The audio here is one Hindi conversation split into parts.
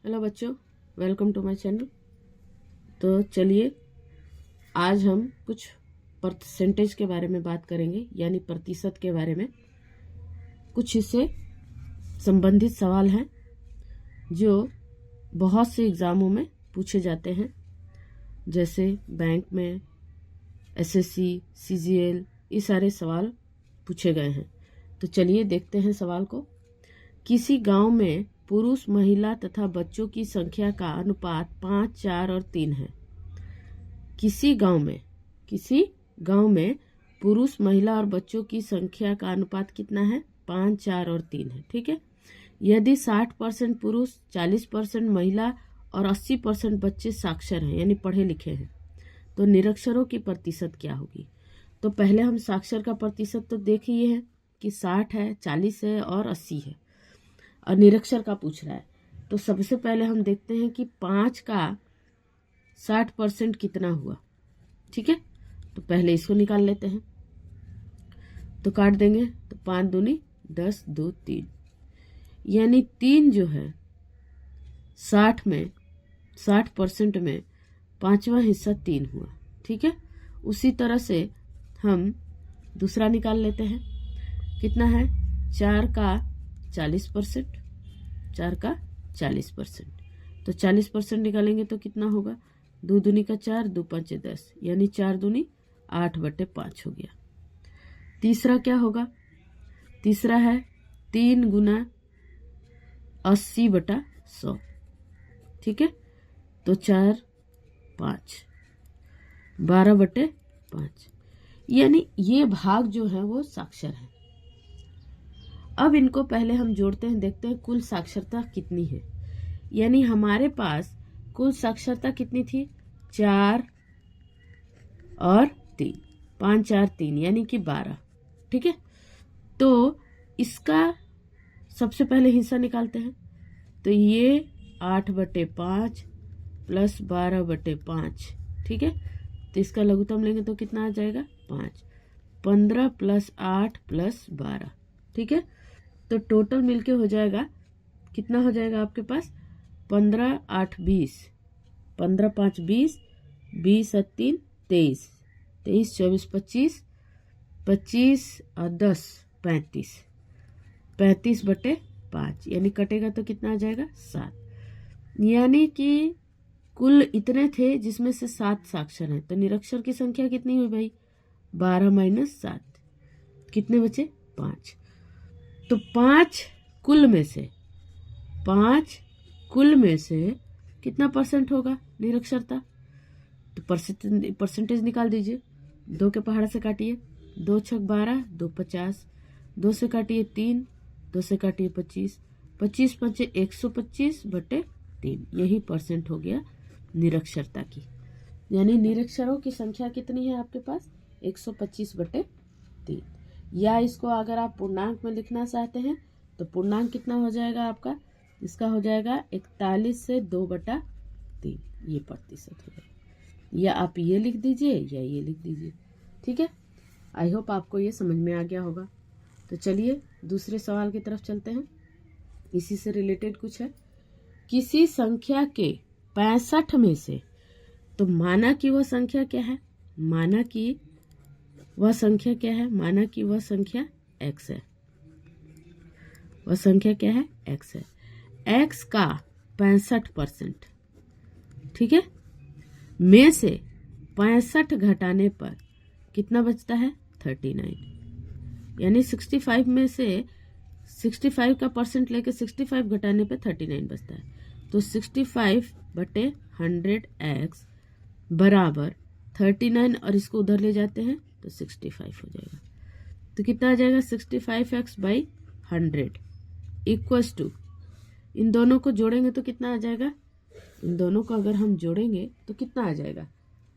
हेलो बच्चों, वेलकम टू माय चैनल। तो चलिए आज हम कुछ परसेंटेज के बारे में बात करेंगे, यानी प्रतिशत के बारे में। कुछ इससे संबंधित सवाल हैं जो बहुत से एग्ज़ामों में पूछे जाते हैं, जैसे बैंक में, एसएससी, सीजीएल, ये सारे सवाल पूछे गए हैं। तो चलिए देखते हैं सवाल को। किसी गांव में पुरुष, महिला तथा बच्चों की संख्या का अनुपात 5, 4 और 3 है। किसी गांव में पुरुष, महिला और बच्चों की संख्या का अनुपात कितना है? 5, 4 और 3 है। ठीक है। यदि 60% पुरुष, 40% महिला और 80% बच्चे साक्षर हैं, यानी पढ़े लिखे हैं, तो निरक्षरों की प्रतिशत क्या होगी? तो पहले हम साक्षर का प्रतिशत तो देख लिए हैं कि 60 है, 40 है और 80 है, और निरक्षर का पूछ रहा है। तो सबसे पहले हम देखते हैं कि 5 का 60% कितना हुआ। ठीक है, तो पहले इसको निकाल लेते हैं। तो काट देंगे, तो 5 दूनी 10, 2 3, यानी 3 जो है 60% में 5वां हिस्सा 3 हुआ। ठीक है, उसी तरह से हम दूसरा निकाल लेते हैं। कितना है? 4 का 40%, 4 का 40%, तो 40% निकालेंगे तो कितना होगा? 2 दूनी का 4, 2 5 10, यानी 4 दूनी 8/5 हो गया। तीसरा क्या होगा? तीसरा है 3 गुना 80/100। ठीक है, तो 4 5, 12/5, यानी ये भाग जो है वो साक्षर है। अब इनको पहले हम जोड़ते हैं, देखते हैं कुल साक्षरता कितनी है। यानी हमारे पास कुल साक्षरता कितनी थी? 4 और 3, 5 4 3, यानी कि 12। ठीक है, तो इसका सबसे पहले हिस्सा निकालते हैं। तो ये 8/5 प्लस 12/5। ठीक है, तो इसका लघुत्तम लेंगे तो कितना आ जाएगा? 5। 15 प्लस 8 प्लस 12। ठीक है, तो टोटल मिलके हो जाएगा, कितना हो जाएगा आपके पास? 15 8 20, 15 5 20, 20 और 3 23, 23 24 25, 25 और 10 35, 35/5, यानी कटेगा तो कितना आ जाएगा? 7। यानी कि कुल इतने थे जिसमें से 7 साक्षर हैं। तो निरक्षर की संख्या कितनी हुई भाई? 12 - 7, कितने बचे? 5। तो 5 कुल में से कितना परसेंट होगा निरक्षरता? तो परसेंटेज निकाल दीजिए। 2 के पहाड़ से काटिए, 2 छक 12, 2 50, 2 से काटिए 3, 2 से काटिए 25, 25 पंचे 125/3, यही परसेंट हो गया निरक्षरता की। यानी निरक्षरों की संख्या कितनी है आपके पास? 125/3। या इसको अगर आप पूर्णांक में लिखना चाहते हैं तो पूर्णांक कितना हो जाएगा आपका? इसका हो जाएगा 41 से 2/3, ये प्रतिशत हो जाएगा। या आप ये लिख दीजिए या ये लिख दीजिए। ठीक है, आई होप आपको ये समझ में आ गया होगा। तो चलिए दूसरे सवाल की तरफ चलते हैं। इसी से रिलेटेड कुछ है। किसी संख्या के 65 में से, तो माना कि वह संख्या क्या है? माना कि वह संख्या क्या है? माना कि वह संख्या x है। वह संख्या क्या है? x है। x का 65%, ठीक है, में से 65 घटाने पर कितना बचता है? 39। यानी 65 में से 65 का परसेंट लेके 65 घटाने पे 39 बचता है। तो 65/100x बराबर 39, और इसको उधर ले जाते हैं तो 65 हो जाएगा। तो कितना आ जाएगा? 65x/100 इक्वल्स टू, इन दोनों को जोड़ेंगे तो कितना आ जाएगा? इन दोनों को अगर हम जोड़ेंगे तो कितना आ जाएगा?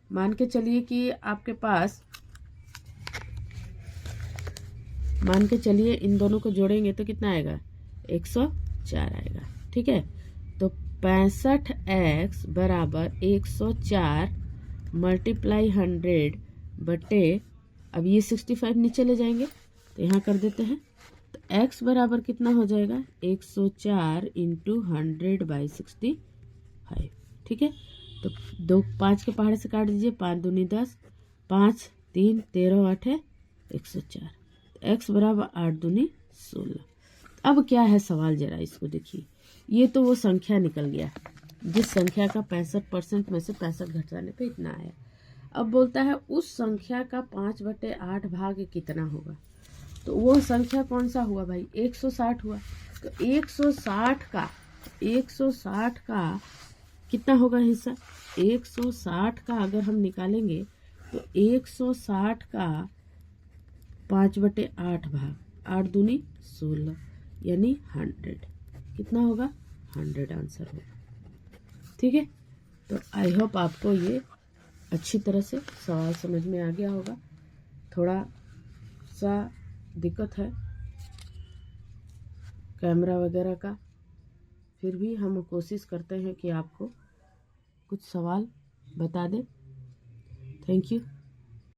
मान के चलिए कि आपके पास, मान के चलिए इन दोनों को जोड़ेंगे तो कितना आएगा? 104 आएगा। ठीक है, तो 65x बराबर 104 मल्टीप्लाई 100 बटे, अब ये 65 नीचे ले जाएंगे तो यहाँ कर देते हैं तो x बराबर कितना हो जाएगा 104 इंटू 100/65। ठीक है, तो 2 5 के पहाड़े से काट दीजिए, 5 दूनी 10, 5 3 13 8 है 104। x बराबर 8 दूनी 16। अब क्या है सवाल, जरा इसको देखिए। ये तो वो संख्या निकल गया जिस संख्या का 65% में से 65 घटाने पे इतना आया। अब बोलता है उस संख्या का 5/8 भाग कितना होगा। तो वो संख्या कौन सा हुआ भाई, 160 हुआ। तो 160 का कितना होगा हिस्सा, 160 का अगर हम निकालेंगे तो 160 का 5/8 भाग, 8 दूनी 16 यानी 100। कितना होगा 100 आंसर होगा। ठीक है, तो आई होप आपको ये अच्छी तरह से सवाल समझ में आ गया होगा। थोड़ा सा दिक्कत है कैमरा वगैरह का, फिर भी हम कोशिश करते हैं कि आपको कुछ सवाल बता दें। Thank you.